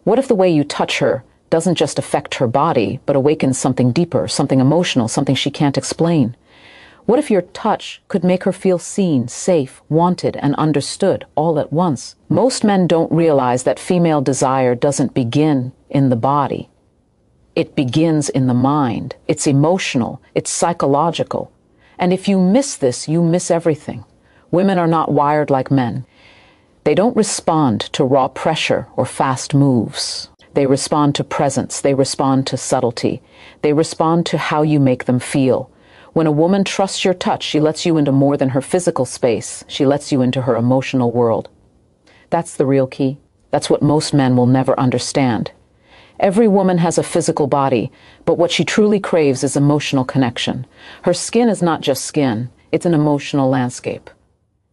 What if the way you touch her doesn't just affect her body, but awakens something deeper, something emotional, something she can't explain? What if your touch could make her feel seen, safe, wanted, and understood all at once? Most men don't realize that female desire doesn't begin in the body. It begins in the mind. It's emotional. It's psychological. And if you miss this, you miss everything. Women are not wired like men. They don't respond to raw pressure or fast moves. They respond to presence. They respond to subtlety. They respond to how you make them feel. When a woman trusts your touch, she lets you into more than her physical space. She lets you into her emotional world. That's the real key. That's what most men will never understand. Every woman has a physical body, but what she truly craves is emotional connection. Her skin is not just skin, it's an emotional landscape.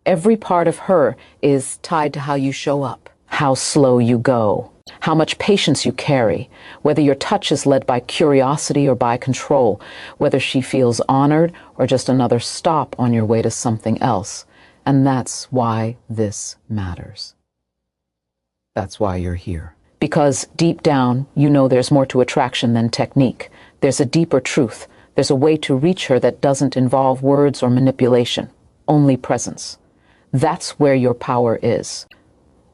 Every part of her is tied to how you show up, how slow you go, how much patience you carry, whether your touch is led by curiosity or by control, whether she feels honored or just another stop on your way to something else. And that's why this matters. That's why you're here. Because deep down, you know there's more to attraction than technique. There's a deeper truth. There's a way to reach her that doesn't involve words or manipulation, only presence. That's where your power is.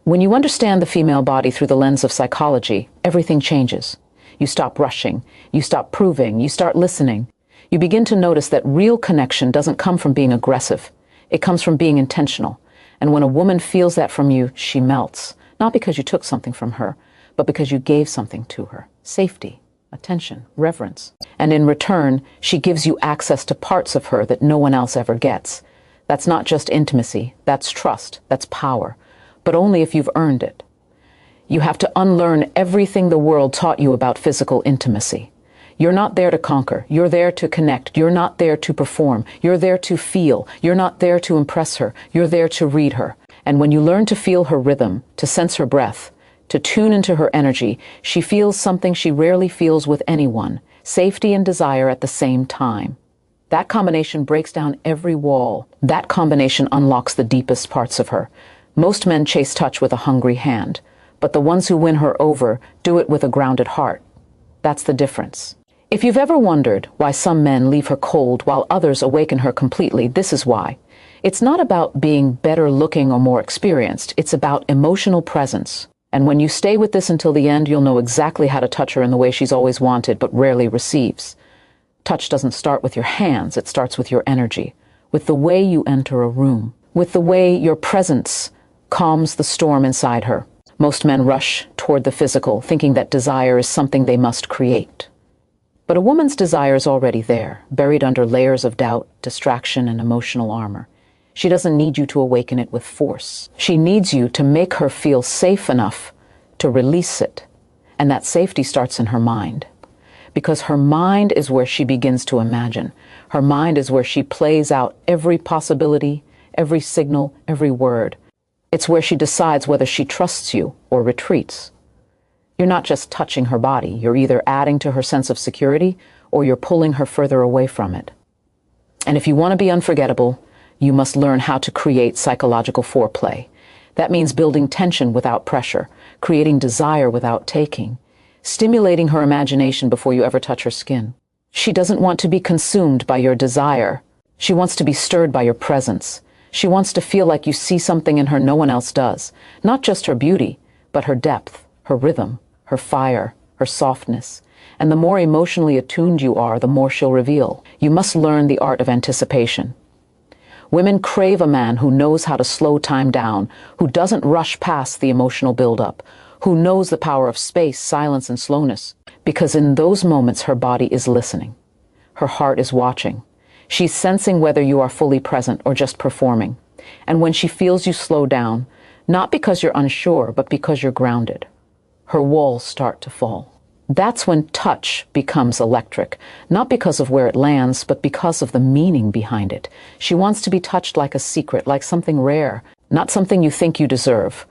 When you understand the female body through the lens of psychology, everything changes. You stop rushing, you stop proving, you start listening. You begin to notice that real connection doesn't come from being aggressive. It comes from being intentional. And when a woman feels that from you, she melts. Not because you took something from her, but because you gave something to her. Safety, attention, reverence. And in return, she gives you access to parts of her that no one else ever gets. That's not just intimacy, that's trust, that's power. But only if you've earned it. You have to unlearn everything the world taught you about physical intimacy. You're not there to conquer. You're there to connect. You're not there to perform. You're there to feel. You're not there to impress her. You're there to read her. And when you learn to feel her rhythm, to sense her breath, to tune into her energy, she feels something she rarely feels with anyone, safety and desire at the same time. That combination breaks down every wall. That combination unlocks the deepest parts of her. Most men chase touch with a hungry hand, but the ones who win her over do it with a grounded heart. That's the difference. If you've ever wondered why some men leave her cold while others awaken her completely, this is why. It's not about being better looking or more experienced. It's about emotional presence. And when you stay with this until the end, you'll know exactly how to touch her in the way she's always wanted but rarely receives. Touch doesn't start with your hands. It starts with your energy, with the way you enter a room, with the way your presence calms the storm inside her. Most men rush toward the physical, thinking that desire is something they must create. But a woman's desire is already there, buried under layers of doubt, distraction, and emotional armor. She doesn't need you to awaken it with force. She needs you to make her feel safe enough to release it. And that safety starts in her mind. Because her mind is where she begins to imagine. Her mind is where she plays out every possibility, every signal, every word. It's where she decides whether she trusts you or retreats. You're not just touching her body. You're either adding to her sense of security or you're pulling her further away from it. And if you want to be unforgettable, you must learn how to create psychological foreplay. That means building tension without pressure, creating desire without taking, stimulating her imagination before you ever touch her skin. She doesn't want to be consumed by your desire. She wants to be stirred by your presence. She wants to feel like you see something in her no one else does. Not just her beauty, but her depth, her rhythm, her fire, her softness. And the more emotionally attuned you are, the more she'll reveal. You must learn the art of anticipation. Women crave a man who knows how to slow time down, who doesn't rush past the emotional buildup, who knows the power of space, silence, and slowness. Because in those moments, her body is listening. Her heart is watching. She's sensing whether you are fully present or just performing. And when she feels you slow down, not because you're unsure, but because you're grounded, her walls start to fall. That's when touch becomes electric, not because of where it lands, but because of the meaning behind it. She wants to be touched like a secret, like something rare, not something you think you deserve,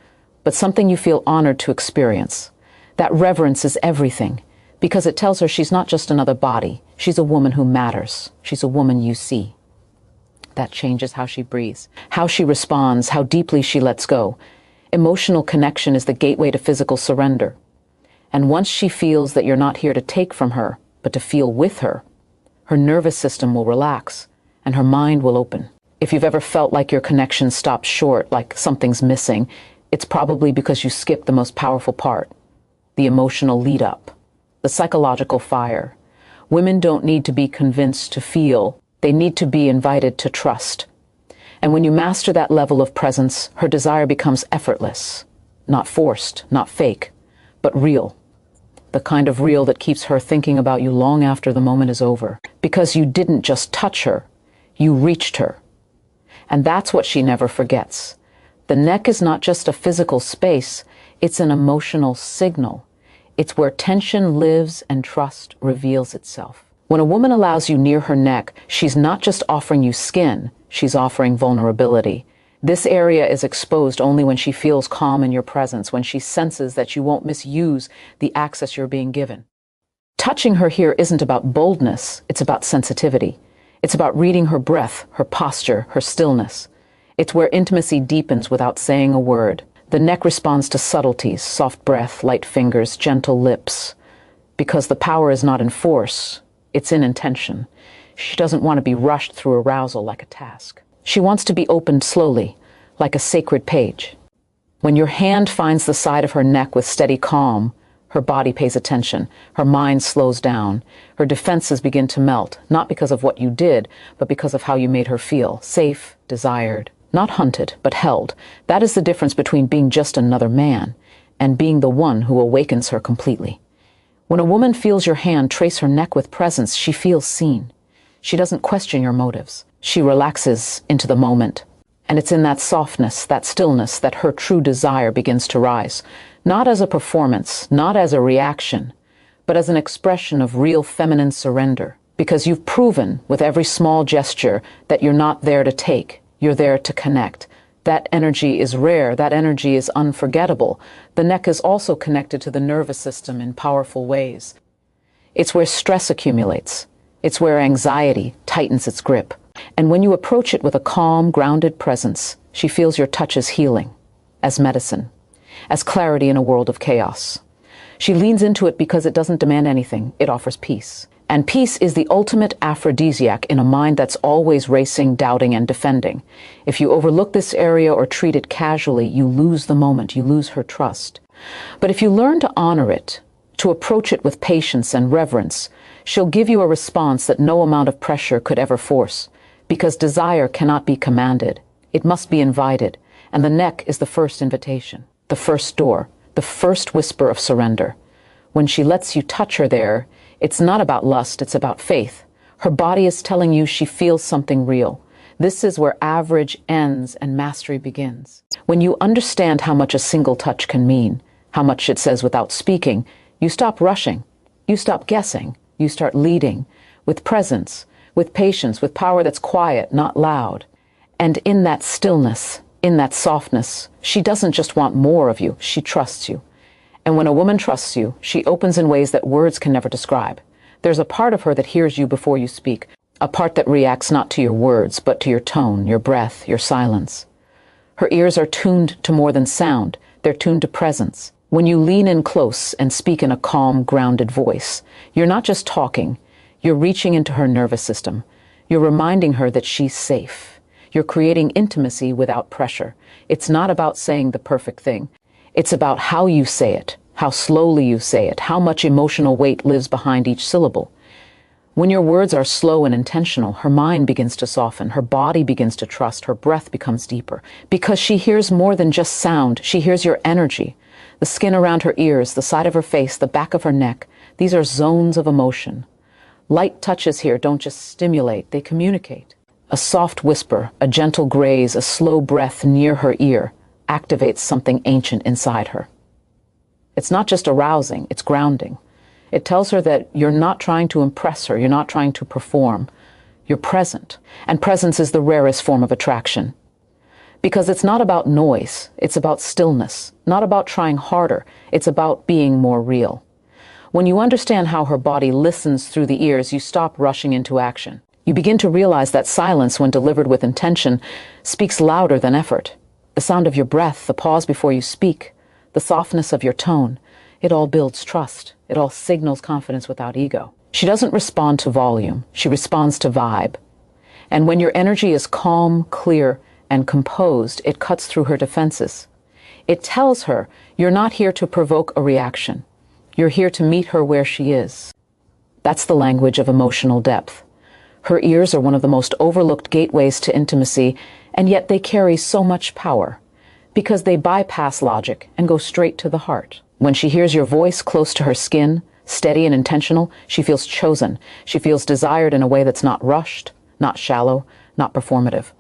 but something you feel honored to experience. That reverence is everything, because it tells her she's not just another body. She's a woman who matters. She's a woman you see. That changes how she breathes, how she responds, how deeply she lets go. Emotional connection is the gateway to physical surrender. And once she feels that you're not here to take from her, but to feel with her, her nervous system will relax and her mind will open. If you've ever felt like your connection stopped short, like something's missing, it's probably because you skipped the most powerful part, the emotional lead-up, the psychological fire. Women don't need to be convinced to feel, they need to be invited to trust. And when you master that level of presence, her desire becomes effortless, not forced, not fake, but real. The kind of real that keeps her thinking about you long after the moment is over. Because you didn't just touch her, you reached her. And that's what she never forgets. The neck is not just a physical space, it's an emotional signal. It's where tension lives and trust reveals itself. When a woman allows you near her neck, she's not just offering you skin, she's offering vulnerability. This area is exposed only when she feels calm in your presence, when she senses that you won't misuse the access you're being given. Touching her here isn't about boldness, it's about sensitivity. It's about reading her breath, her posture, her stillness. It's where intimacy deepens without saying a word. The neck responds to subtleties, soft breath, light fingers, gentle lips. Because the power is not in force, it's in intention. She doesn't want to be rushed through arousal like a task. She wants to be opened slowly, like a sacred page. When your hand finds the side of her neck with steady calm, her body pays attention, her mind slows down, her defenses begin to melt, not because of what you did, but because of how you made her feel, safe, desired, not hunted, but held. That is the difference between being just another man and being the one who awakens her completely. When a woman feels your hand trace her neck with presence, she feels seen. She doesn't question your motives. She relaxes into the moment. And it's in that softness, that stillness, that her true desire begins to rise. Not as a performance, not as a reaction, but as an expression of real feminine surrender. Because you've proven with every small gesture that you're not there to take, you're there to connect. That energy is rare, that energy is unforgettable. The neck is also connected to the nervous system in powerful ways. It's where stress accumulates. It's where anxiety tightens its grip. And when you approach it with a calm, grounded presence, she feels your touch as healing, as medicine, as clarity in a world of chaos. She leans into it because it doesn't demand anything. It offers peace. And peace is the ultimate aphrodisiac in a mind that's always racing, doubting, and defending. If you overlook this area or treat it casually, you lose the moment, you lose her trust. But if you learn to honor it, to approach it with patience and reverence, she'll give you a response that no amount of pressure could ever force. Because desire cannot be commanded. It must be invited. And the neck is the first invitation, the first door, the first whisper of surrender. When she lets you touch her there, it's not about lust, it's about faith. Her body is telling you she feels something real. This is where average ends and mastery begins. When you understand how much a single touch can mean, how much it says without speaking, you stop rushing, you stop guessing, you start leading, with presence, with patience, with power that's quiet, not loud. And in that stillness, in that softness, she doesn't just want more of you, she trusts you. And when a woman trusts you, she opens in ways that words can never describe. There's a part of her that hears you before you speak, a part that reacts not to your words, but to your tone, your breath, your silence. Her ears are tuned to more than sound, they're tuned to presence. When you lean in close and speak in a calm, grounded voice, you're not just talking, you're reaching into her nervous system. You're reminding her that she's safe. You're creating intimacy without pressure. It's not about saying the perfect thing. It's about how you say it, how slowly you say it, how much emotional weight lives behind each syllable. When your words are slow and intentional, her mind begins to soften, her body begins to trust, her breath becomes deeper. Because she hears more than just sound, she hears your energy. The skin around her ears, the side of her face, the back of her neck, these are zones of emotion. Light touches here don't just stimulate, they communicate. A soft whisper, a gentle graze, a slow breath near her ear activates something ancient inside her. It's not just arousing, it's grounding. It tells her that you're not trying to impress her, you're not trying to perform. You're present. And presence is the rarest form of attraction. Because it's not about noise, it's about stillness. Not about trying harder, it's about being more real. When you understand how her body listens through the ears, you stop rushing into action. You begin to realize that silence, when delivered with intention, speaks louder than effort. The sound of your breath, the pause before you speak, the softness of your tone. It all builds trust. It all signals confidence without ego. She doesn't respond to volume. She responds to vibe. And when your energy is calm, clear, and composed, it cuts through her defenses. It tells her you're not here to provoke a reaction. You're here to meet her where she is. That's the language of emotional depth. Her ears are one of the most overlooked gateways to intimacy, and yet they carry so much power because they bypass logic and go straight to the heart. When she hears your voice close to her skin, steady and intentional, she feels chosen. She feels desired in a way that's not rushed, not shallow, not performative.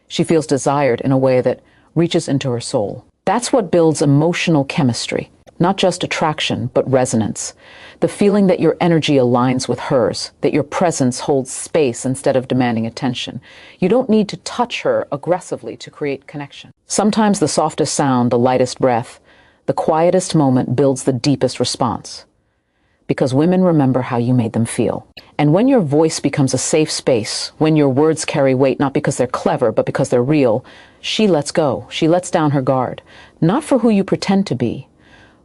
She feels desired in a way that reaches into her soul. That's what builds emotional chemistry. Not just attraction, but resonance. The feeling that your energy aligns with hers, that your presence holds space instead of demanding attention. You don't need to touch her aggressively to create connection. Sometimes the softest sound, the lightest breath, the quietest moment builds the deepest response. Because women remember how you made them feel. And when your voice becomes a safe space, when your words carry weight not because they're clever, but because they're real, she lets go. She lets down her guard. Not for who you pretend to be,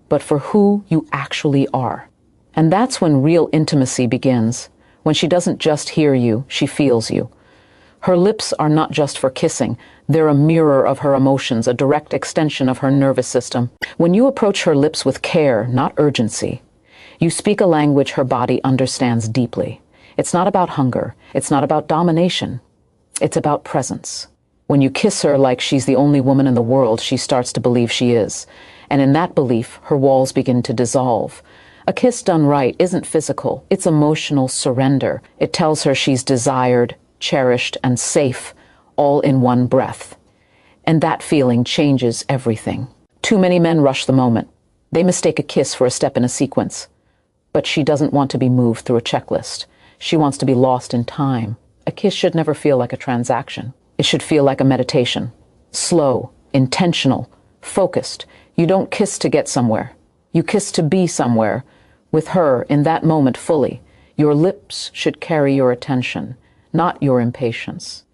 but for who you actually are. And that's when real intimacy begins. When she doesn't just hear you, she feels you. Her lips are not just for kissing. They're a mirror of her emotions, a direct extension of her nervous system. When you approach her lips with care, not urgency, you speak a language her body understands deeply. It's not about hunger. It's not about domination. It's about presence. When you kiss her like she's the only woman in the world, she starts to believe she is. And in that belief, her walls begin to dissolve. A kiss done right isn't physical. It's emotional surrender. It tells her she's desired, cherished, and safe, all in one breath. And that feeling changes everything. Too many men rush the moment. They mistake a kiss for a step in a sequence. But she doesn't want to be moved through a checklist. She wants to be lost in time. A kiss should never feel like a transaction. It should feel like a meditation. Slow, intentional, focused. You don't kiss to get somewhere. You kiss to be somewhere. With her, in that moment fully, your lips should carry your attention, not your impatience.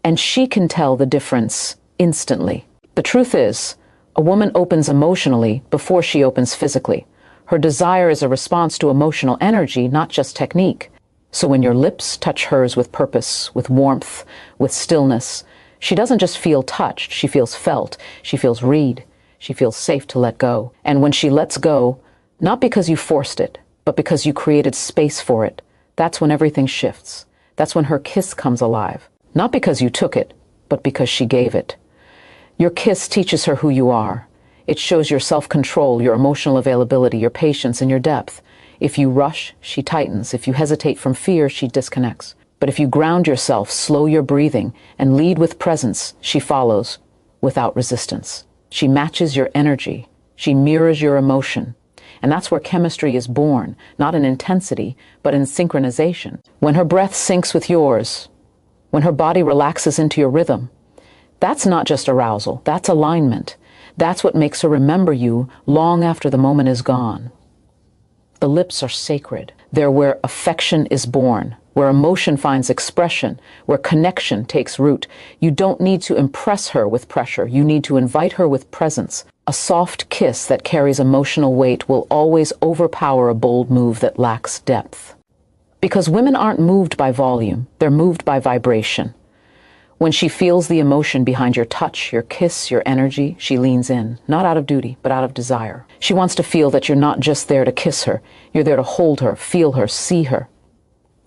And she can tell the difference instantly. The truth is, a woman opens emotionally before she opens physically. Her desire is a response to emotional energy, not just technique. So when your lips touch hers with purpose, with warmth, with stillness, she doesn't just feel touched, she feels felt, she feels read, she feels safe to let go. And when she lets go, not because you forced it, but because you created space for it, that's when everything shifts. That's when her kiss comes alive. Not because you took it, but because she gave it. Your kiss teaches her who you are. It shows your self-control, your emotional availability, your patience, and your depth. If you rush, she tightens. If you hesitate from fear, she disconnects. But if you ground yourself, slow your breathing, and lead with presence, she follows without resistance. She matches your energy. She mirrors your emotion. And that's where chemistry is born, not in intensity, but in synchronization. When her breath syncs with yours, when her body relaxes into your rhythm, that's not just arousal, that's alignment. That's what makes her remember you long after the moment is gone. The lips are sacred. They're where affection is born, where emotion finds expression, where connection takes root. You don't need to impress her with pressure. You need to invite her with presence. A soft kiss that carries emotional weight will always overpower a bold move that lacks depth. Because women aren't moved by volume, they're moved by vibration. When she feels the emotion behind your touch, your kiss, your energy, she leans in, not out of duty, but out of desire. She wants to feel that you're not just there to kiss her, you're there to hold her, feel her, see her.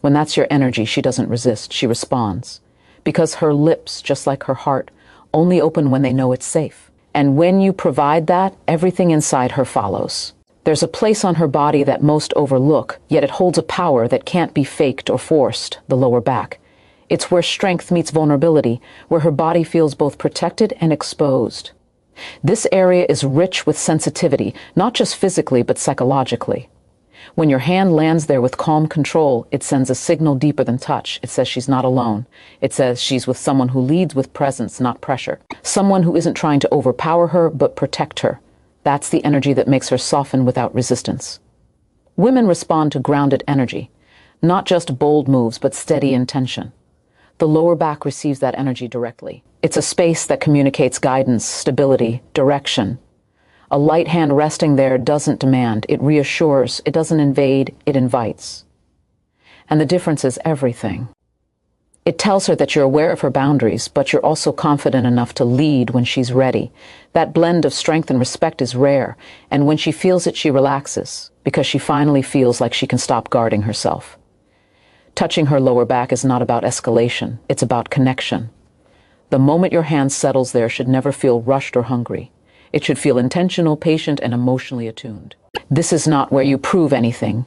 When that's your energy, she doesn't resist, she responds. Because her lips, just like her heart, only open when they know it's safe. And when you provide that, everything inside her follows. There's a place on her body that most overlook, yet it holds a power that can't be faked or forced, the lower back. It's where strength meets vulnerability, where her body feels both protected and exposed. This area is rich with sensitivity, not just physically, but psychologically. When your hand lands there with calm control, it sends a signal deeper than touch. It says she's not alone. It says she's with someone who leads with presence, not pressure. Someone who isn't trying to overpower her, but protect her. That's the energy that makes her soften without resistance. Women respond to grounded energy, not just bold moves, but steady intention. The lower back receives that energy directly. It's a space that communicates guidance, stability, direction. A light hand resting there doesn't demand, it reassures, it doesn't invade, it invites. And the difference is everything. It tells her that you're aware of her boundaries, but you're also confident enough to lead when she's ready. That blend of strength and respect is rare, and when she feels it, she relaxes, because she finally feels like she can stop guarding herself. Touching her lower back is not about escalation, it's about connection. The moment your hand settles there should never feel rushed or hungry. It should feel intentional, patient, and emotionally attuned. This is not where you prove anything.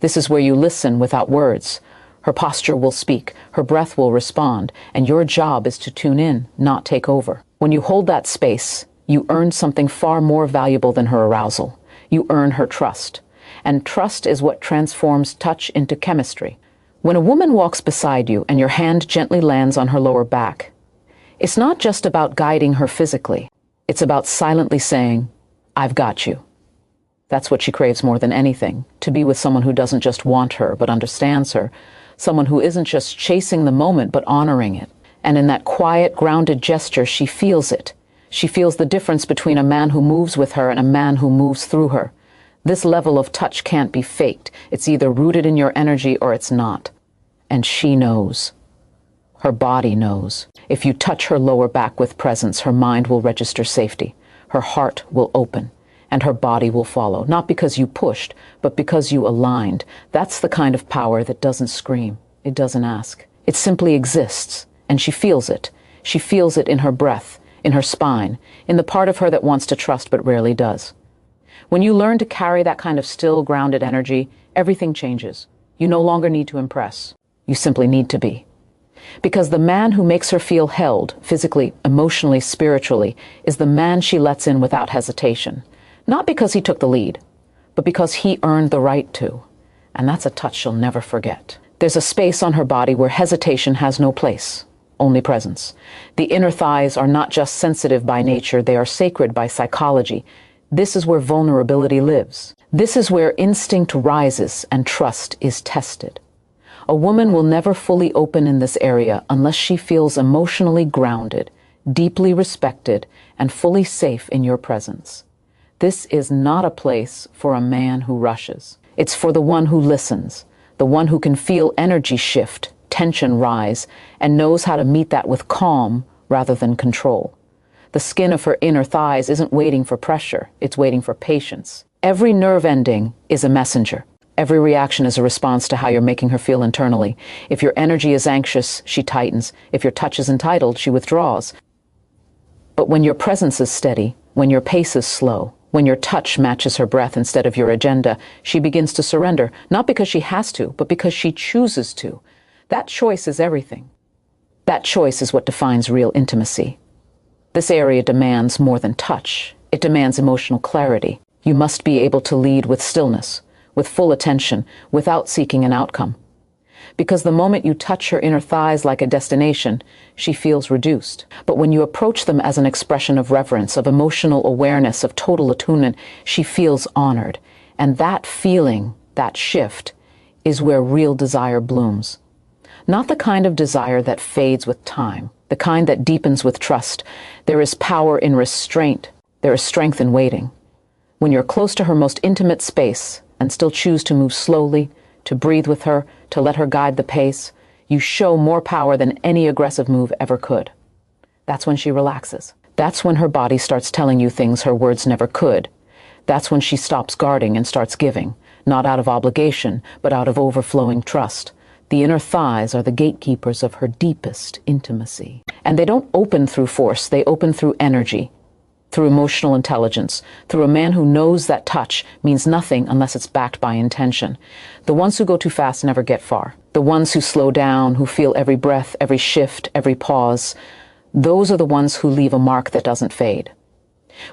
This is where you listen without words. Her posture will speak, her breath will respond, and your job is to tune in, not take over. When you hold that space, you earn something far more valuable than her arousal. You earn her trust. And trust is what transforms touch into chemistry. When a woman walks beside you and your hand gently lands on her lower back, it's not just about guiding her physically. It's about silently saying, "I've got you." That's what she craves more than anything, to be with someone who doesn't just want her, but understands her. Someone who isn't just chasing the moment, but honoring it. And in that quiet, grounded gesture, she feels it. She feels the difference between a man who moves with her and a man who moves through her. This level of touch can't be faked. It's either rooted in your energy or it's not. And she knows. Her body knows. If you touch her lower back with presence, her mind will register safety. Her heart will open. And her body will follow, not because you pushed, but because you aligned. That's the kind of power that doesn't scream. It doesn't ask. It simply exists, and she feels it. She feels it in her breath, in her spine, in the part of her that wants to trust but rarely does. When you learn to carry that kind of still, grounded energy, everything changes. You no longer need to impress. You simply need to be. Because the man who makes her feel held, physically, emotionally, spiritually, is the man she lets in without hesitation. Not because he took the lead, but because he earned the right to. And that's a touch she'll never forget. There's a space on her body where hesitation has no place, only presence. The inner thighs are not just sensitive by nature, they are sacred by psychology. This is where vulnerability lives. This is where instinct rises and trust is tested. A woman will never fully open in this area unless she feels emotionally grounded, deeply respected, and fully safe in your presence. This is not a place for a man who rushes. It's for the one who listens, the one who can feel energy shift, tension rise, and knows how to meet that with calm rather than control. The skin of her inner thighs isn't waiting for pressure, it's waiting for patience. Every nerve ending is a messenger. Every reaction is a response to how you're making her feel internally. If your energy is anxious, she tightens. If your touch is entitled, she withdraws. But when your presence is steady, when your pace is slow, when your touch matches her breath instead of your agenda, she begins to surrender, not because she has to, but because she chooses to. That choice is everything. That choice is what defines real intimacy. This area demands more than touch. It demands emotional clarity. You must be able to lead with stillness, with full attention, without seeking an outcome. Because the moment you touch her inner thighs like a destination, she feels reduced. But when you approach them as an expression of reverence, of emotional awareness, of total attunement, she feels honored. And that feeling, that shift, is where real desire blooms. Not the kind of desire that fades with time, the kind that deepens with trust. There is power in restraint. There is strength in waiting. When you're close to her most intimate space and still choose to move slowly, to breathe with her, to let her guide the pace, you show more power than any aggressive move ever could. That's when she relaxes. That's when her body starts telling you things her words never could. That's when she stops guarding and starts giving, not out of obligation, but out of overflowing trust. The inner thighs are the gatekeepers of her deepest intimacy. And they don't open through force, they open through energy, through emotional intelligence, through a man who knows that touch means nothing unless it's backed by intention. The ones who go too fast never get far. The ones who slow down, who feel every breath, every shift, every pause, those are the ones who leave a mark that doesn't fade.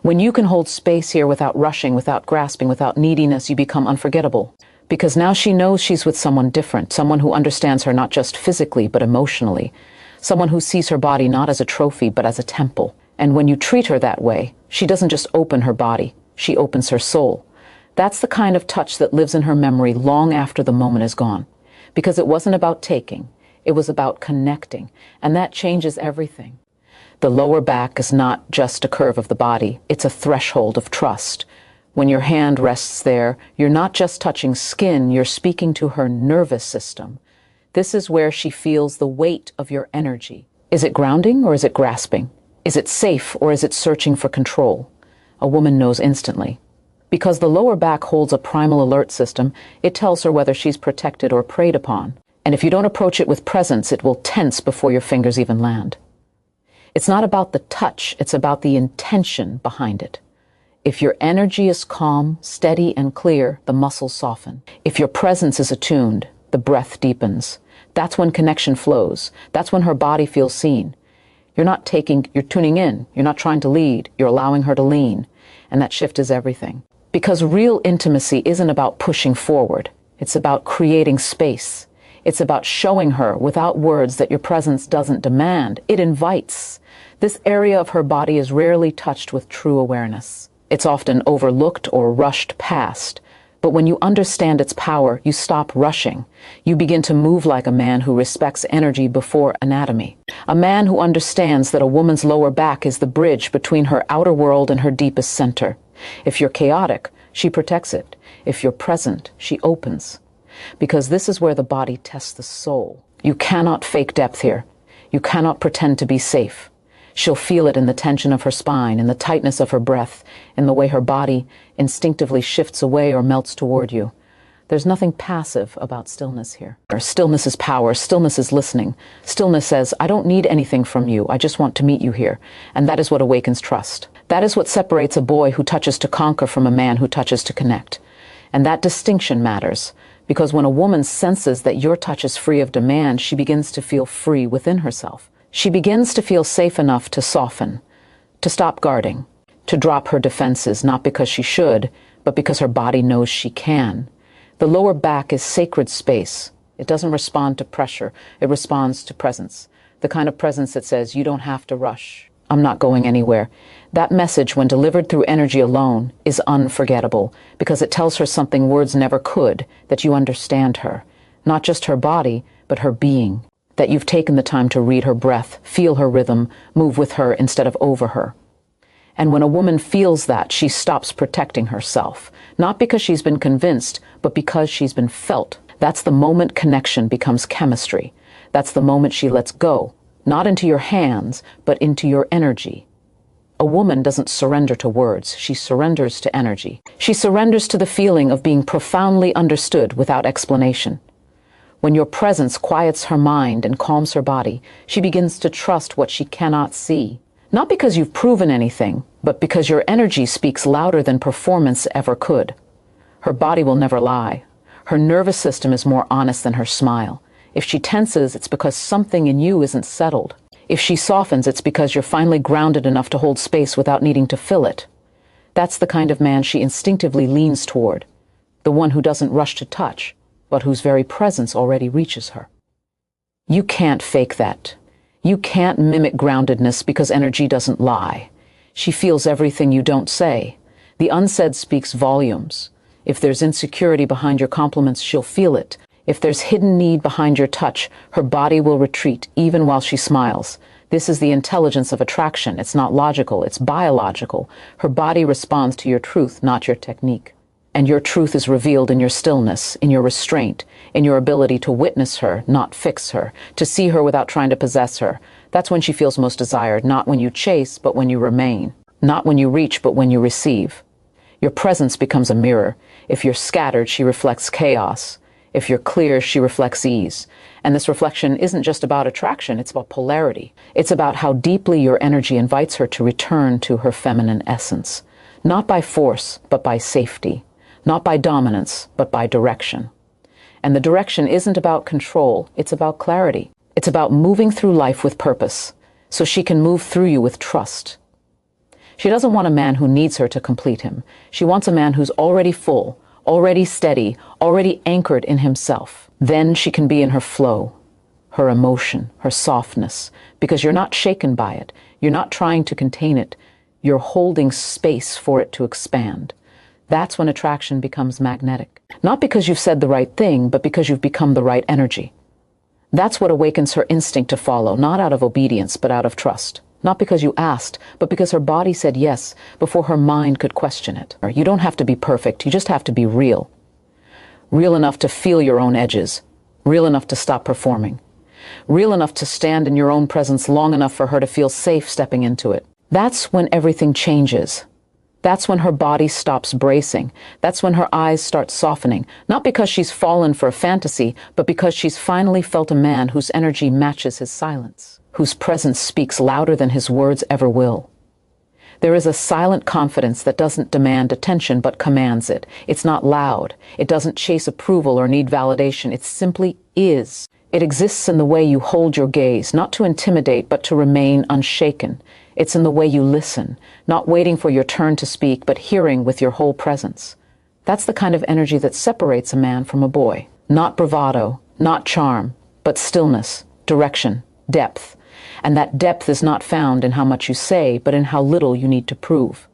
When you can hold space here without rushing, without grasping, without neediness, you become unforgettable. Because now she knows she's with someone different, someone who understands her not just physically, but emotionally. Someone who sees her body not as a trophy, but as a temple. And when you treat her that way, she doesn't just open her body, she opens her soul. That's the kind of touch that lives in her memory long after the moment is gone. Because it wasn't about taking, it was about connecting. And that changes everything. The lower back is not just a curve of the body, it's a threshold of trust. When your hand rests there, you're not just touching skin, you're speaking to her nervous system. This is where she feels the weight of your energy. Is it grounding or is it grasping? Is it safe or is it searching for control? A woman knows instantly. Because the lower back holds a primal alert system, it tells her whether she's protected or preyed upon. And if you don't approach it with presence, it will tense before your fingers even land. It's not about the touch, it's about the intention behind it. If your energy is calm, steady, and clear, the muscles soften. If your presence is attuned, the breath deepens. That's when connection flows. That's when her body feels seen. You're tuning in. You're not trying to lead. You're allowing her to lean. And that shift is everything. Because real intimacy isn't about pushing forward. It's about creating space. It's about showing her without words that your presence doesn't demand. It invites. This area of her body is rarely touched with true awareness. It's often overlooked or rushed past. But when you understand its power, you stop rushing. You begin to move like a man who respects energy before anatomy. A man who understands that a woman's lower back is the bridge between her outer world and her deepest center. If you're chaotic, she protects it. If you're present, she opens. Because this is where the body tests the soul. You cannot fake depth here. You cannot pretend to be safe. She'll feel it in the tension of her spine, in the tightness of her breath, in the way her body instinctively shifts away or melts toward you. There's nothing passive about stillness here. Stillness is power. Stillness is listening. Stillness says, I don't need anything from you. I just want to meet you here. And that is what awakens trust. That is what separates a boy who touches to conquer from a man who touches to connect. And that distinction matters. Because when a woman senses that your touch is free of demand, she begins to feel free within herself. She begins to feel safe enough to soften, to stop guarding, to drop her defenses, not because she should, but because her body knows she can. The lower back is sacred space. It doesn't respond to pressure. It responds to presence. The kind of presence that says, you don't have to rush. I'm not going anywhere. That message, when delivered through energy alone, is unforgettable because it tells her something words never could, that you understand her. Not just her body, but her being. That you've taken the time to read her breath, feel her rhythm, move with her instead of over her. And when a woman feels that, she stops protecting herself. Not because she's been convinced, but because she's been felt. That's the moment connection becomes chemistry. That's the moment she lets go. Not into your hands, but into your energy. A woman doesn't surrender to words, she surrenders to energy. She surrenders to the feeling of being profoundly understood without explanation. When your presence quiets her mind and calms her body, she begins to trust what she cannot see. Not because you've proven anything, but because your energy speaks louder than performance ever could. Her body will never lie. Her nervous system is more honest than her smile. If she tenses, it's because something in you isn't settled. If she softens, it's because you're finally grounded enough to hold space without needing to fill it. That's the kind of man she instinctively leans toward. The one who doesn't rush to touch, but whose very presence already reaches her. You can't fake that. You can't mimic groundedness because energy doesn't lie. She feels everything you don't say. The unsaid speaks volumes. If there's insecurity behind your compliments, she'll feel it. If there's hidden need behind your touch, her body will retreat even while she smiles. This is the intelligence of attraction. It's not logical, it's biological. Her body responds to your truth, not your technique. And your truth is revealed in your stillness, in your restraint, in your ability to witness her, not fix her, to see her without trying to possess her. That's when she feels most desired, not when you chase, but when you remain. Not when you reach, but when you receive. Your presence becomes a mirror. If you're scattered, she reflects chaos. If you're clear, she reflects ease. And this reflection isn't just about attraction, it's about polarity. It's about how deeply your energy invites her to return to her feminine essence. Not by force, but by safety. Not by dominance, but by direction. And the direction isn't about control, it's about clarity. It's about moving through life with purpose, so she can move through you with trust. She doesn't want a man who needs her to complete him. She wants a man who's already full, already steady, already anchored in himself. Then she can be in her flow, her emotion, her softness, because you're not shaken by it. You're not trying to contain it. You're holding space for it to expand. That's when attraction becomes magnetic. Not because you've said the right thing, but because you've become the right energy. That's what awakens her instinct to follow, not out of obedience, but out of trust. Not because you asked, but because her body said yes before her mind could question it. You don't have to be perfect, you just have to be real. Real enough to feel your own edges. Real enough to stop performing. Real enough to stand in your own presence long enough for her to feel safe stepping into it. That's when everything changes. That's when her body stops bracing. That's when her eyes start softening, not because she's fallen for a fantasy, but because she's finally felt a man whose energy matches his silence, whose presence speaks louder than his words ever will. There is a silent confidence that doesn't demand attention but commands it. It's not loud. It doesn't chase approval or need validation. It simply is. It exists in the way you hold your gaze, not to intimidate but to remain unshaken. It's in the way you listen, not waiting for your turn to speak, but hearing with your whole presence. That's the kind of energy that separates a man from a boy. Not bravado, not charm, but stillness, direction, depth. And that depth is not found in how much you say, but in how little you need to prove.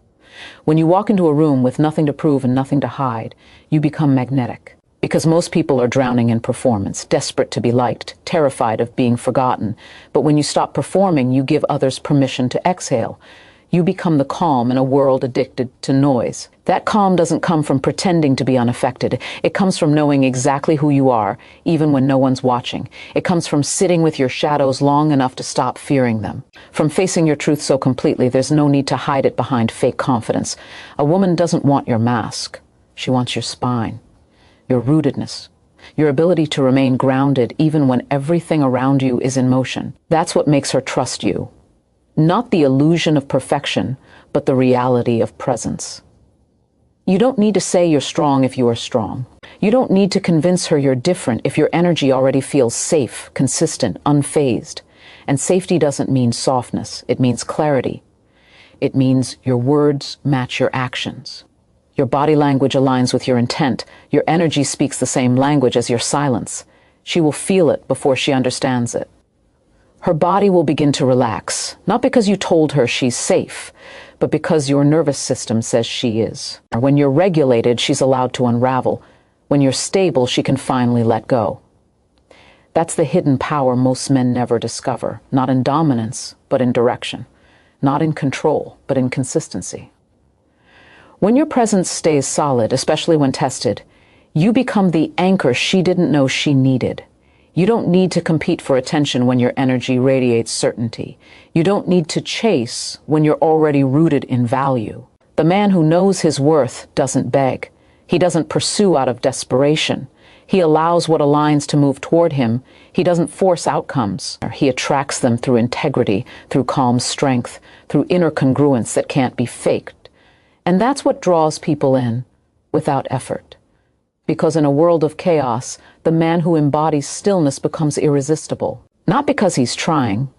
When you walk into a room with nothing to prove and nothing to hide, you become magnetic. Because most people are drowning in performance, desperate to be liked, terrified of being forgotten. But when you stop performing, you give others permission to exhale. You become the calm in a world addicted to noise. That calm doesn't come from pretending to be unaffected. It comes from knowing exactly who you are, even when no one's watching. It comes from sitting with your shadows long enough to stop fearing them. From facing your truth so completely, there's no need to hide it behind fake confidence. A woman doesn't want your mask. She wants your spine. Your rootedness, your ability to remain grounded even when everything around you is in motion. That's what makes her trust you. Not the illusion of perfection, but the reality of presence. You don't need to say you're strong if you are strong. You don't need to convince her you're different if your energy already feels safe, consistent, unfazed. And safety doesn't mean softness, it means clarity. It means your words match your actions. Your body language aligns with your intent. Your energy speaks the same language as your silence. She will feel it before she understands it. Her body will begin to relax, not because you told her she's safe, but because your nervous system says she is. When you're regulated, she's allowed to unravel. When you're stable, she can finally let go. That's the hidden power most men never discover, not in dominance, but in direction, not in control, but in consistency. When your presence stays solid, especially when tested, you become the anchor she didn't know she needed. You don't need to compete for attention when your energy radiates certainty. You don't need to chase when you're already rooted in value. The man who knows his worth doesn't beg. He doesn't pursue out of desperation. He allows what aligns to move toward him. He doesn't force outcomes. He attracts them through integrity, through calm strength, through inner congruence that can't be faked. And that's what draws people in, without effort. Because in a world of chaos, the man who embodies stillness becomes irresistible. Not because he's trying,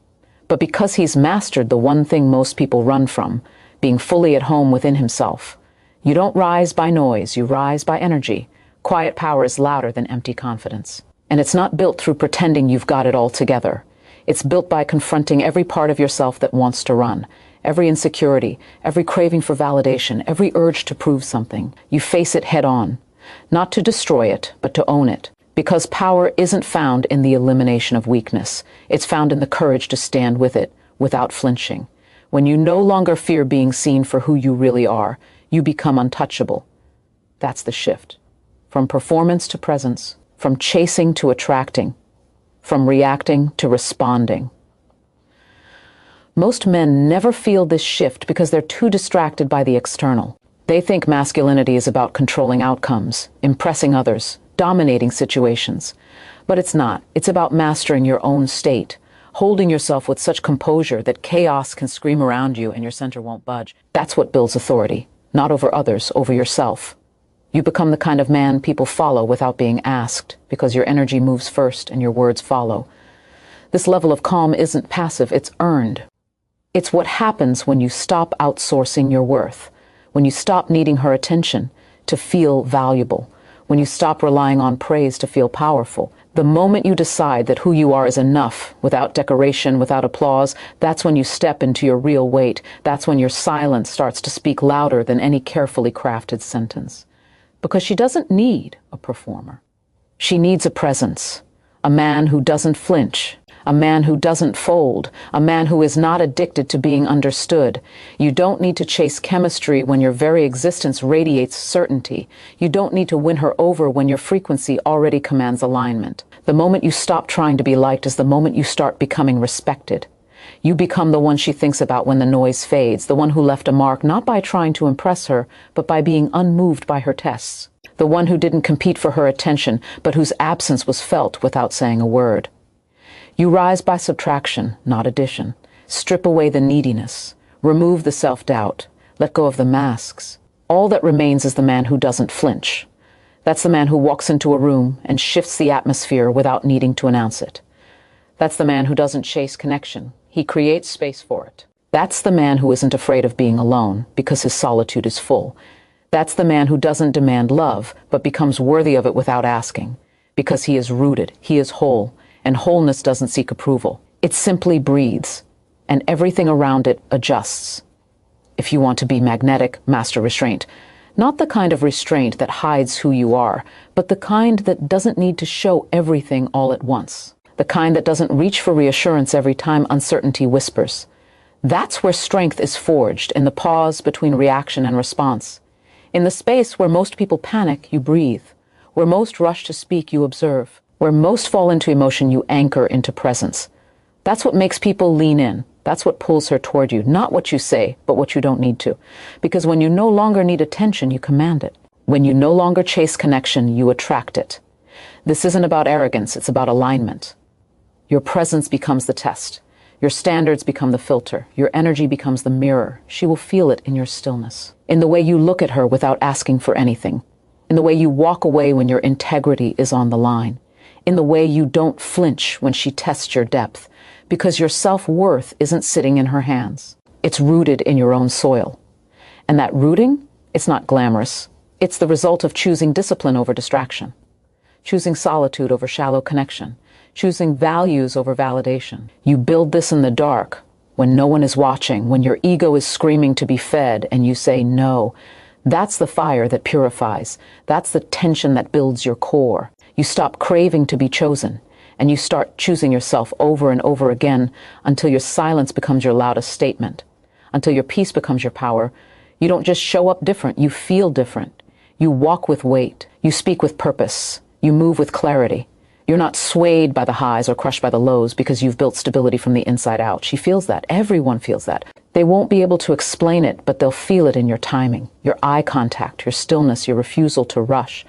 but because he's mastered the one thing most people run from, being fully at home within himself. You don't rise by noise, you rise by energy. Quiet power is louder than empty confidence. And it's not built through pretending you've got it all together. It's built by confronting every part of yourself that wants to run. Every insecurity, every craving for validation, every urge to prove something. You face it head on, not to destroy it, but to own it. Because power isn't found in the elimination of weakness. It's found in the courage to stand with it, without flinching. When you no longer fear being seen for who you really are, you become untouchable. That's the shift. From performance to presence, from chasing to attracting, from reacting to responding. Most men never feel this shift because they're too distracted by the external. They think masculinity is about controlling outcomes, impressing others, dominating situations. But it's not. It's about mastering your own state, holding yourself with such composure that chaos can scream around you and your center won't budge. That's what builds authority, not over others, over yourself. You become the kind of man people follow without being asked, because your energy moves first and your words follow. This level of calm isn't passive, it's earned. It's what happens when you stop outsourcing your worth, when you stop needing her attention to feel valuable, when you stop relying on praise to feel powerful. The moment you decide that who you are is enough, without decoration, without applause, that's when you step into your real weight. That's when your silence starts to speak louder than any carefully crafted sentence. Because she doesn't need a performer. She needs a presence, a man who doesn't flinch, a man who doesn't fold, a man who is not addicted to being understood. You don't need to chase chemistry when your very existence radiates certainty. You don't need to win her over when your frequency already commands alignment. The moment you stop trying to be liked is the moment you start becoming respected. You become the one she thinks about when the noise fades, the one who left a mark not by trying to impress her, but by being unmoved by her tests. The one who didn't compete for her attention, but whose absence was felt without saying a word. You rise by subtraction, not addition. Strip away the neediness. Remove the self-doubt. Let go of the masks. All that remains is the man who doesn't flinch. That's the man who walks into a room and shifts the atmosphere without needing to announce it. That's the man who doesn't chase connection. He creates space for it. That's the man who isn't afraid of being alone because his solitude is full. That's the man who doesn't demand love, but becomes worthy of it without asking, because he is rooted, he is whole, and wholeness doesn't seek approval. It simply breathes, and everything around it adjusts. If you want to be magnetic, master restraint. Not the kind of restraint that hides who you are, but the kind that doesn't need to show everything all at once. The kind that doesn't reach for reassurance every time uncertainty whispers. That's where strength is forged, in the pause between reaction and response. In the space where most people panic, you breathe. Where most rush to speak, you observe. Where most fall into emotion, you anchor into presence. That's what makes people lean in. That's what pulls her toward you. Not what you say, but what you don't need to. Because when you no longer need attention, you command it. When you no longer chase connection, you attract it. This isn't about arrogance, it's about alignment. Your presence becomes the test. Your standards become the filter. Your energy becomes the mirror. She will feel it in your stillness. In the way you look at her without asking for anything. In the way you walk away when your integrity is on the line. In the way you don't flinch when she tests your depth. Because your self-worth isn't sitting in her hands. It's rooted in your own soil. And that rooting, it's not glamorous. It's the result of choosing discipline over distraction. Choosing solitude over shallow connection. Choosing values over validation. You build this in the dark, when no one is watching, when your ego is screaming to be fed, and you say no. That's the fire that purifies. That's the tension that builds your core. You stop craving to be chosen, and you start choosing yourself over and over again until your silence becomes your loudest statement, until your peace becomes your power. You don't just show up different, you feel different. You walk with weight. You speak with purpose. You move with clarity. You're not swayed by the highs or crushed by the lows because you've built stability from the inside out. She feels that. Everyone feels that. They won't be able to explain it, but they'll feel it in your timing, your eye contact, your stillness, your refusal to rush.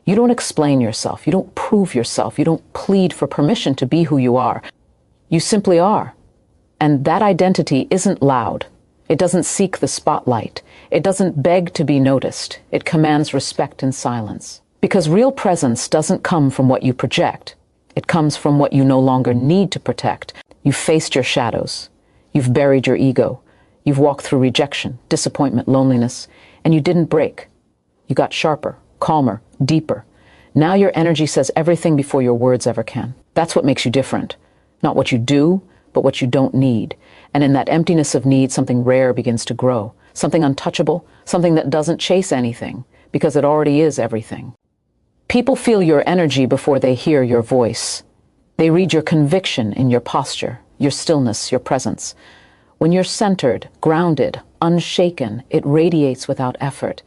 You don't explain yourself. You don't prove yourself. You don't plead for permission to be who you are. You simply are. And that identity isn't loud. It doesn't seek the spotlight. It doesn't beg to be noticed. It commands respect in silence. Because real presence doesn't come from what you project. It comes from what you no longer need to protect. You've faced your shadows. You've buried your ego. You've walked through rejection, disappointment, loneliness, and you didn't break. You got sharper, calmer, deeper. Now your energy says everything before your words ever can. That's what makes you different. Not what you do, but what you don't need. And in that emptiness of need, something rare begins to grow. Something untouchable, something that doesn't chase anything, because it already is everything. People feel your energy before they hear your voice. They read your conviction in your posture, your stillness, your presence. When you're centered, grounded, unshaken, it radiates without effort.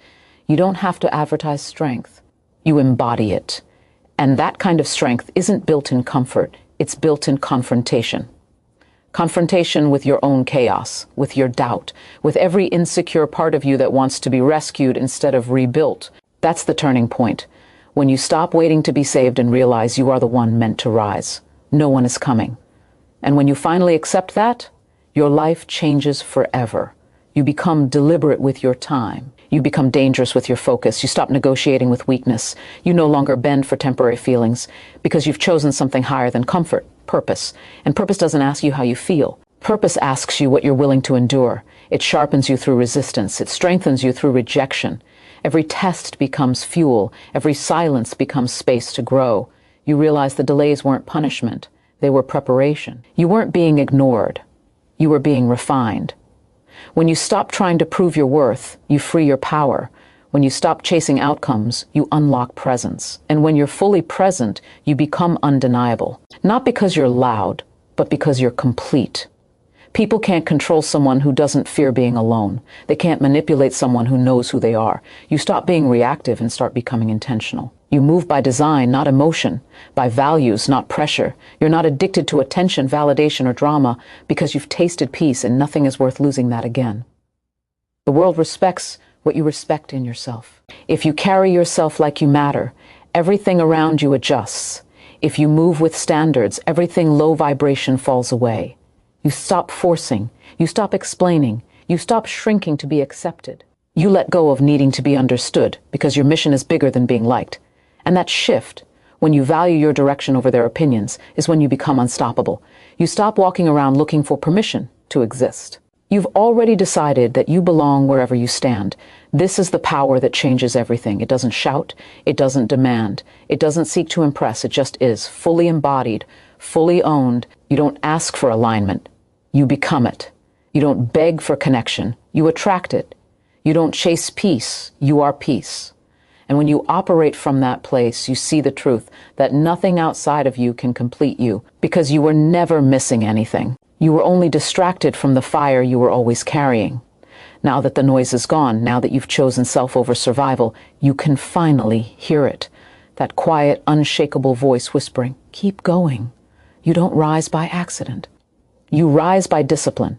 You don't have to advertise strength. You embody it. And that kind of strength isn't built in comfort. It's built in confrontation. Confrontation with your own chaos, with your doubt, with every insecure part of you that wants to be rescued instead of rebuilt. That's the turning point. When you stop waiting to be saved and realize you are the one meant to rise. No one is coming. And when you finally accept that, your life changes forever. You become deliberate with your time. You become dangerous with your focus. You stop negotiating with weakness. You no longer bend for temporary feelings because you've chosen something higher than comfort, purpose. And purpose doesn't ask you how you feel. Purpose asks you what you're willing to endure. It sharpens you through resistance. It strengthens you through rejection. Every test becomes fuel. Every silence becomes space to grow. You realize the delays weren't punishment. They were preparation. You weren't being ignored. You were being refined. When you stop trying to prove your worth, you free your power. When you stop chasing outcomes, you unlock presence. And when you're fully present, you become undeniable. Not because you're loud, but because you're complete. People can't control someone who doesn't fear being alone. They can't manipulate someone who knows who they are. You stop being reactive and start becoming intentional. You move by design, not emotion, by values, not pressure. You're not addicted to attention, validation, or drama because you've tasted peace and nothing is worth losing that again. The world respects what you respect in yourself. If you carry yourself like you matter, everything around you adjusts. If you move with standards, everything low vibration falls away. You stop forcing, you stop explaining, you stop shrinking to be accepted. You let go of needing to be understood because your mission is bigger than being liked. And that shift, when you value your direction over their opinions, is when you become unstoppable. You stop walking around looking for permission to exist. You've already decided that you belong wherever you stand. This is the power that changes everything. It doesn't shout, it doesn't demand, it doesn't seek to impress, it just is, fully embodied, fully owned. You don't ask for alignment. You become it. You don't beg for connection. You attract it. You don't chase peace. You are peace. And when you operate from that place, you see the truth that nothing outside of you can complete you because you were never missing anything. You were only distracted from the fire you were always carrying. Now that the noise is gone, now that you've chosen self over survival, you can finally hear it. That quiet, unshakable voice whispering, keep going. You don't rise by accident. You rise by discipline,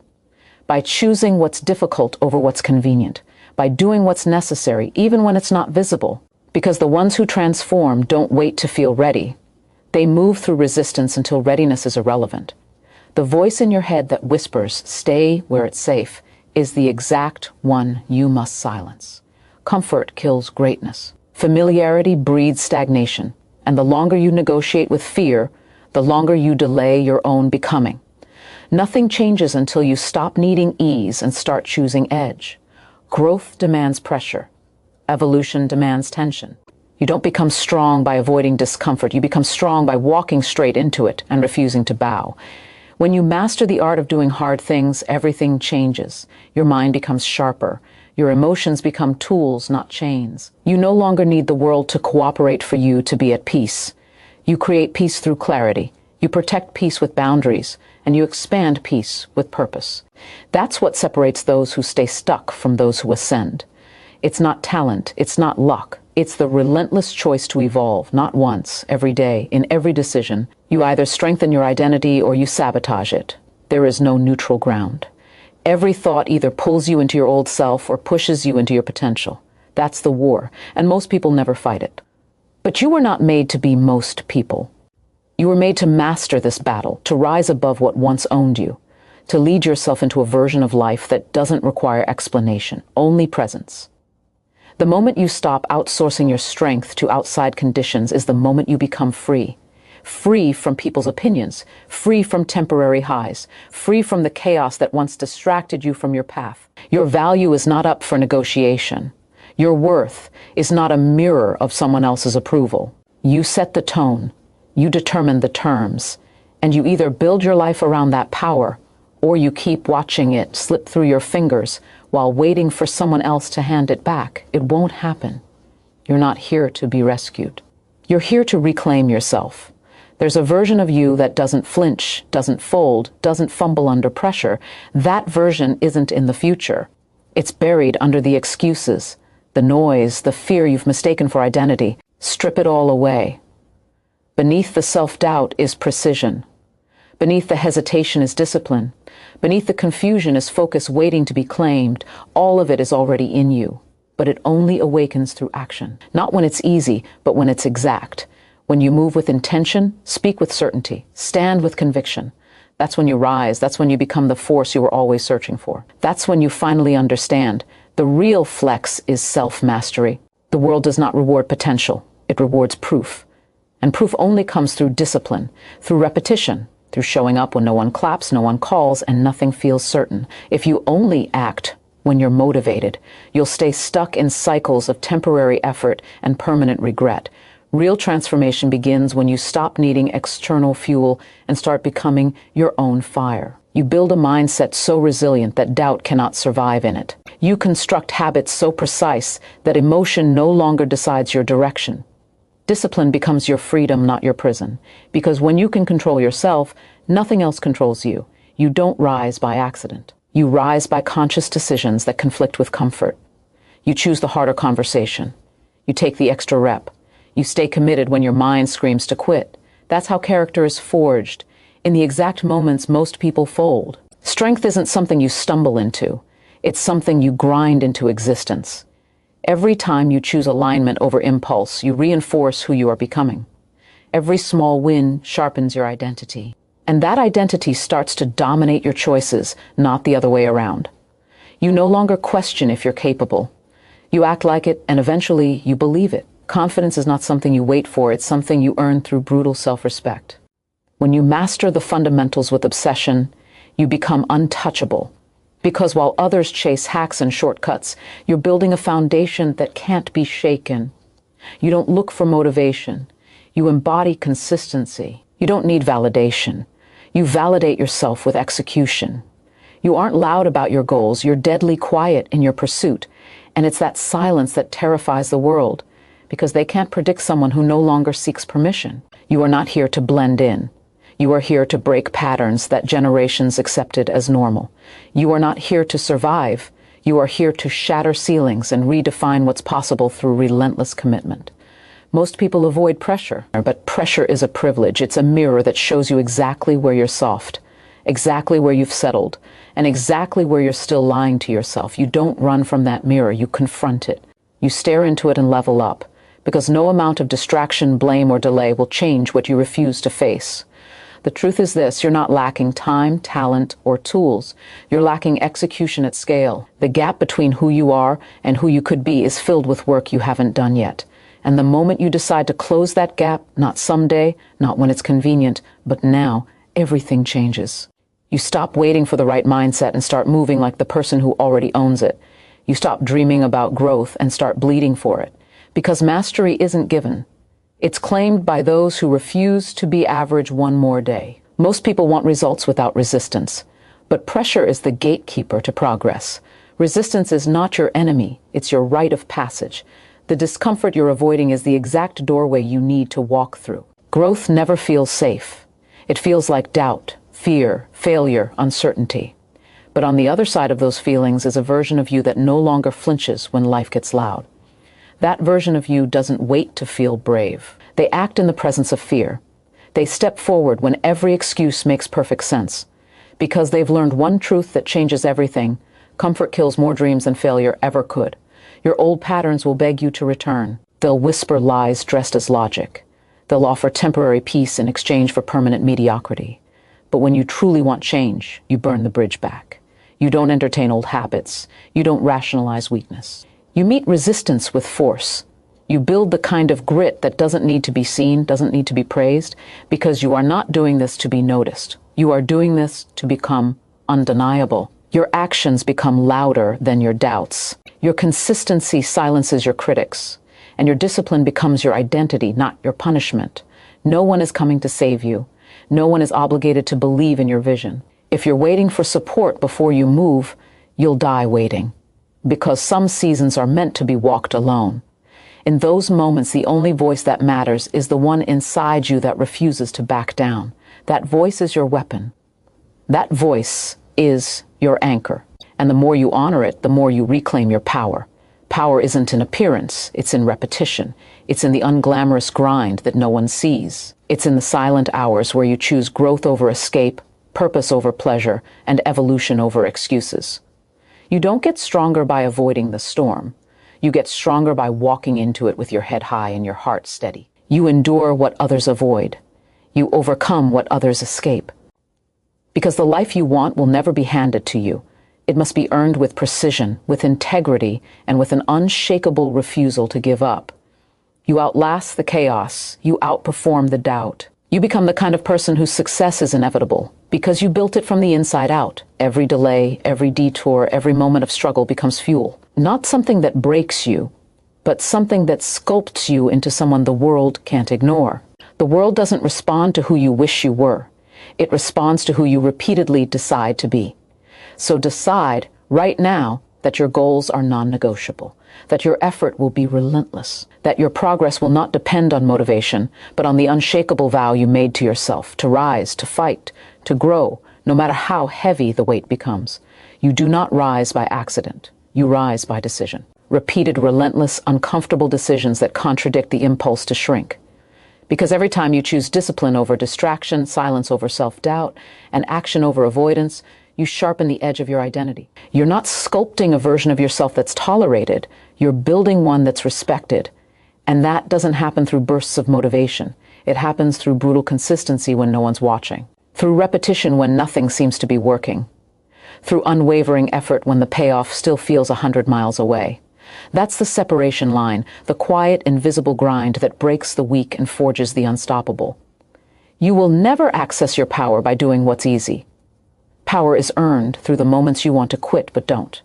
by choosing what's difficult over what's convenient, by doing what's necessary, even when it's not visible. Because the ones who transform don't wait to feel ready. They move through resistance until readiness is irrelevant. The voice in your head that whispers, stay where it's safe, is the exact one you must silence. Comfort kills greatness. Familiarity breeds stagnation. And the longer you negotiate with fear, the longer you delay your own becoming. Nothing changes until you stop needing ease and start choosing edge. Growth demands pressure. Evolution demands tension. You don't become strong by avoiding discomfort. You become strong by walking straight into it and refusing to bow. When you master the art of doing hard things, everything changes. Your mind becomes sharper. Your emotions become tools, not chains. You no longer need the world to cooperate for you to be at peace. You create peace through clarity. You protect peace with boundaries, and you expand peace with purpose. That's what separates those who stay stuck from those who ascend. It's not talent, it's not luck. It's the relentless choice to evolve, not once, every day, in every decision. You either strengthen your identity or you sabotage it. There is no neutral ground. Every thought either pulls you into your old self or pushes you into your potential. That's the war, and most people never fight it. But you were not made to be most people. You were made to master this battle, to rise above what once owned you, to lead yourself into a version of life that doesn't require explanation, only presence. The moment you stop outsourcing your strength to outside conditions is the moment you become free. Free from people's opinions, free from temporary highs, free from the chaos that once distracted you from your path. Your value is not up for negotiation. Your worth is not a mirror of someone else's approval. You set the tone. You determine the terms, and you either build your life around that power, or you keep watching it slip through your fingers while waiting for someone else to hand it back. It won't happen. You're not here to be rescued. You're here to reclaim yourself. There's a version of you that doesn't flinch, doesn't fold, doesn't fumble under pressure. That version isn't in the future. It's buried under the excuses, the noise, the fear you've mistaken for identity. Strip it all away. Beneath the self-doubt is precision. Beneath the hesitation is discipline. Beneath the confusion is focus waiting to be claimed. All of it is already in you, but it only awakens through action. Not when it's easy, but when it's exact. When you move with intention, speak with certainty, stand with conviction. That's when you rise. That's when you become the force you were always searching for. That's when you finally understand. The real flex is self-mastery. The world does not reward potential. It rewards proof. And proof only comes through discipline, through repetition, through showing up when no one claps, no one calls, and nothing feels certain. If you only act when you're motivated, you'll stay stuck in cycles of temporary effort and permanent regret. Real transformation begins when you stop needing external fuel and start becoming your own fire. You build a mindset so resilient that doubt cannot survive in it. You construct habits so precise that emotion no longer decides your direction. Discipline becomes your freedom, not your prison. Because when you can control yourself, nothing else controls you. You don't rise by accident. You rise by conscious decisions that conflict with comfort. You choose the harder conversation. You take the extra rep. You stay committed when your mind screams to quit. That's how character is forged. In the exact moments most people fold. Strength isn't something you stumble into. It's something you grind into existence. Every time you choose alignment over impulse, you reinforce who you are becoming. Every small win sharpens your identity. And that identity starts to dominate your choices, not the other way around. You no longer question if you're capable. You act like it, and eventually you believe it. Confidence is not something you wait for, it's something you earn through brutal self-respect. When you master the fundamentals with obsession, you become untouchable. Because while others chase hacks and shortcuts, you're building a foundation that can't be shaken. You don't look for motivation. You embody consistency. You don't need validation. You validate yourself with execution. You aren't loud about your goals. You're deadly quiet in your pursuit. And it's that silence that terrifies the world, because they can't predict someone who no longer seeks permission. You are not here to blend in. You are here to break patterns that generations accepted as normal. You are not here to survive. You are here to shatter ceilings and redefine what's possible through relentless commitment. Most people avoid pressure, but pressure is a privilege. It's a mirror that shows you exactly where you're soft, exactly where you've settled, and exactly where you're still lying to yourself. You don't run from that mirror. You confront it. You stare into it and level up, because no amount of distraction, blame, or delay will change what you refuse to face. The truth is this: you're not lacking time, talent, or tools. You're lacking execution at scale. The gap between who you are and who you could be is filled with work you haven't done yet. And the moment you decide to close that gap, not someday, not when it's convenient, but now, everything changes. You stop waiting for the right mindset and start moving like the person who already owns it. You stop dreaming about growth and start bleeding for it. Because mastery isn't given. It's claimed by those who refuse to be average one more day. Most people want results without resistance, but pressure is the gatekeeper to progress. Resistance is not your enemy, it's your rite of passage. The discomfort you're avoiding is the exact doorway you need to walk through. Growth never feels safe. It feels like doubt, fear, failure, uncertainty. But on the other side of those feelings is a version of you that no longer flinches when life gets loud. That version of you doesn't wait to feel brave. They act in the presence of fear. They step forward when every excuse makes perfect sense. Because they've learned one truth that changes everything: comfort kills more dreams than failure ever could. Your old patterns will beg you to return. They'll whisper lies dressed as logic. They'll offer temporary peace in exchange for permanent mediocrity. But when you truly want change, you burn the bridge back. You don't entertain old habits. You don't rationalize weakness. You meet resistance with force. You build the kind of grit that doesn't need to be seen, doesn't need to be praised, because you are not doing this to be noticed. You are doing this to become undeniable. Your actions become louder than your doubts. Your consistency silences your critics, and your discipline becomes your identity, not your punishment. No one is coming to save you. No one is obligated to believe in your vision. If you're waiting for support before you move, you'll die waiting. Because some seasons are meant to be walked alone. In those moments, the only voice that matters is the one inside you that refuses to back down. That voice is your weapon. That voice is your anchor. And the more you honor it, the more you reclaim your power. Power isn't in appearance, it's in repetition. It's in the unglamorous grind that no one sees. It's in the silent hours where you choose growth over escape, purpose over pleasure, and evolution over excuses. You don't get stronger by avoiding the storm. You get stronger by walking into it with your head high and your heart steady. You endure what others avoid. You overcome what others escape. Because the life you want will never be handed to you. It must be earned with precision, with integrity, and with an unshakable refusal to give up. You outlast the chaos. You outperform the doubt. You become the kind of person whose success is inevitable, because you built it from the inside out. Every delay, every detour, every moment of struggle becomes fuel. Not something that breaks you, but something that sculpts you into someone the world can't ignore. The world doesn't respond to who you wish you were. It responds to who you repeatedly decide to be. So decide, right now, that your goals are non-negotiable, that your effort will be relentless, that your progress will not depend on motivation, but on the unshakable vow you made to yourself to rise, to fight, to grow, no matter how heavy the weight becomes. You do not rise by accident. You rise by decision. Repeated, relentless, uncomfortable decisions that contradict the impulse to shrink. Because every time you choose discipline over distraction, silence over self-doubt, and action over avoidance, you sharpen the edge of your identity. You're not sculpting a version of yourself that's tolerated. You're building one that's respected. And that doesn't happen through bursts of motivation. It happens through brutal consistency when no one's watching. Through repetition when nothing seems to be working. Through unwavering effort when the payoff still feels 100 miles away. That's the separation line, the quiet, invisible grind that breaks the weak and forges the unstoppable. You will never access your power by doing what's easy. Power is earned through the moments you want to quit but don't.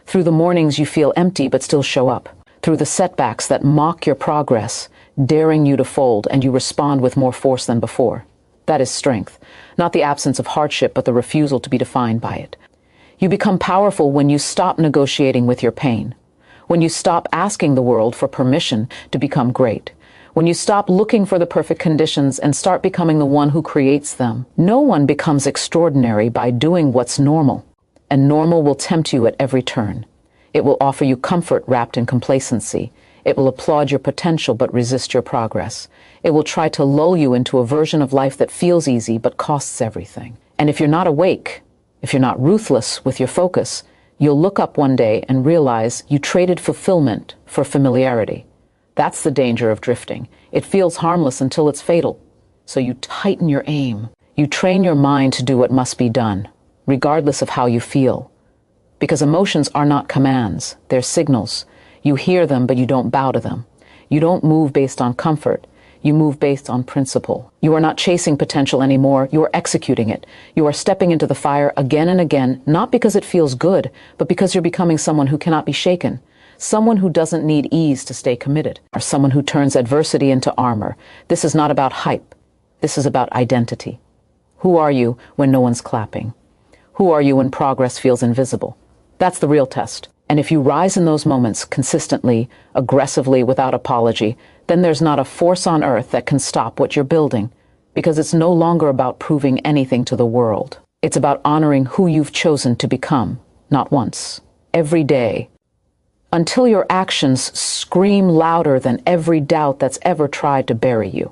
Through the mornings you feel empty but still show up. Through the setbacks that mock your progress, daring you to fold, and you respond with more force than before. That is strength, not the absence of hardship but the refusal to be defined by it. You become powerful when you stop negotiating with your pain. When you stop asking the world for permission to become great. When you stop looking for the perfect conditions and start becoming the one who creates them. No one becomes extraordinary by doing what's normal, and normal will tempt you at every turn. It will offer you comfort wrapped in complacency. It will applaud your potential but resist your progress. It will try to lull you into a version of life that feels easy but costs everything. And if you're not awake, if you're not ruthless with your focus, you'll look up one day and realize you traded fulfillment for familiarity. That's the danger of drifting. It feels harmless until it's fatal. So you tighten your aim. You train your mind to do what must be done, regardless of how you feel. Because emotions are not commands, they're signals. You hear them, but you don't bow to them. You don't move based on comfort. You move based on principle. You are not chasing potential anymore. You are executing it. You are stepping into the fire again and again, not because it feels good, but because you're becoming someone who cannot be shaken. Someone who doesn't need ease to stay committed, or someone who turns adversity into armor. This is not about hype. This is about identity. Who are you when no one's clapping? Who are you when progress feels invisible? That's the real test. And if you rise in those moments consistently, aggressively, without apology, then there's not a force on earth that can stop what you're building, because it's no longer about proving anything to the world. It's about honoring who you've chosen to become, not once, every day, until your actions scream louder than every doubt that's ever tried to bury you.